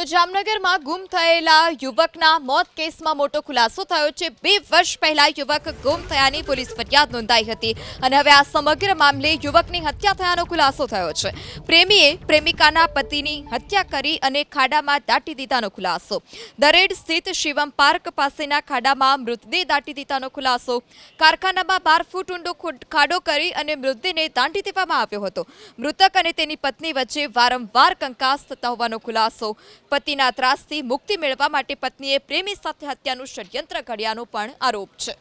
જામનગરમાં ગુમ થયેલા યુવકના મોત કેસમાં મોટો ખુલાસો થયો છે। 2 વર્ષ પહેલા યુવક ગુમ થયાની પોલીસ ફરિયાદ નોંધાઈ હતી અને હવે આ સમગ્ર મામલે યુવકની હત્યા થયાનો ખુલાસો થયો છે। પ્રેમીએ પ્રેમિકાના પતિની હત્યા કરી અને ખાડામાં દાટી દીધાનો ખુલાસો। દરેડ સ્થિત શિવમ પાર્ક પાસેના ખાડામાં મૃતદેહ દાટી દીધાનો ખુલાસો। કારખાનામાં 12 ફૂટ ઊંડો ખાડો કરી અને મૃતદેહને દાટી દેવામાં આવ્યો હતો। મૃતક અને તેની પત્ની વચ્ચે વારંવાર કંકાસ થતા હોવાનો ખુલાસો। પતિના ત્રાસથી મુક્તિ મેળવવા માટે પત્નીએ પ્રેમી સાથે હત્યાનું ષડયંત્ર ઘડ્યાનો પણ આરોપ છે।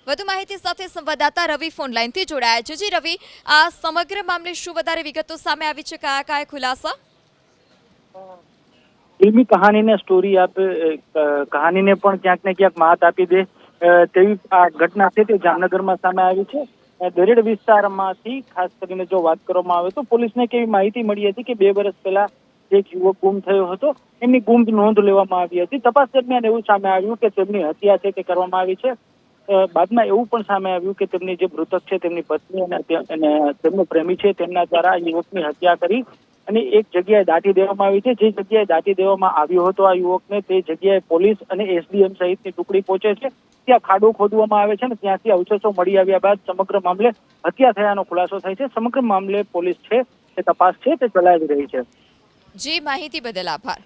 વધુ માહિતી સાથે સંવાદદાતા રવિ ફોન લાઈનથી જોડાયા છે। જી રવિ, આ સમગ્ર મામલે શું વધારે વિગતો સામે આવી છે? કયા કયા ખુલાસા? ફિલ્મી કહાનીને સ્ટોરી આપે, કહાનીને પણ ક્યાંક ને ક્યાંક માત આપી દે તેવી આ ઘટના છે તે જામનગરમાં સામે આવી છે। દરેડ વિસ્તારમાંથી ખાસ કરીને જો વાત કરવામાં આવે તો પોલીસને કેવી માહિતી મળી હતી કે 2 વર્ષ પહેલા એક યુવક ગુમ થયો હતો, એમની ગુમ નોંધ લેવામાં આવી હતી। તપાસ દરમિયાન એવું સામે આવ્યું કે તેમની હત્યા છે તે કરવામાં આવી છે। બાદમાં એવું પણ સામે આવ્યું કે તેમની જે મૃતક છે તેમની પત્ની અને તેમનો પ્રેમી છે તેમના દ્વારા યુવકની હત્યા કરી અને એક જગ્યાએ દાટી દેવામાં આવી છે। જે જગ્યાએ દાટી દેવામાં આવ્યો હતો આ યુવકને, તે જગ્યાએ પોલીસ અને એસડીએમ સહિતની ટુકડી પહોંચે છે। ત્યાં ખાડો ખોદવામાં આવે છે અને ત્યાંથી અવશેષો મળી આવ્યા બાદ સમગ્ર મામલે હત્યા થયાનો ખુલાસો થાય છે। સમગ્ર મામલે પોલીસ છે તે તપાસ છે તે ચલાવી રહી છે। જી, માહિતી બદલ આભાર।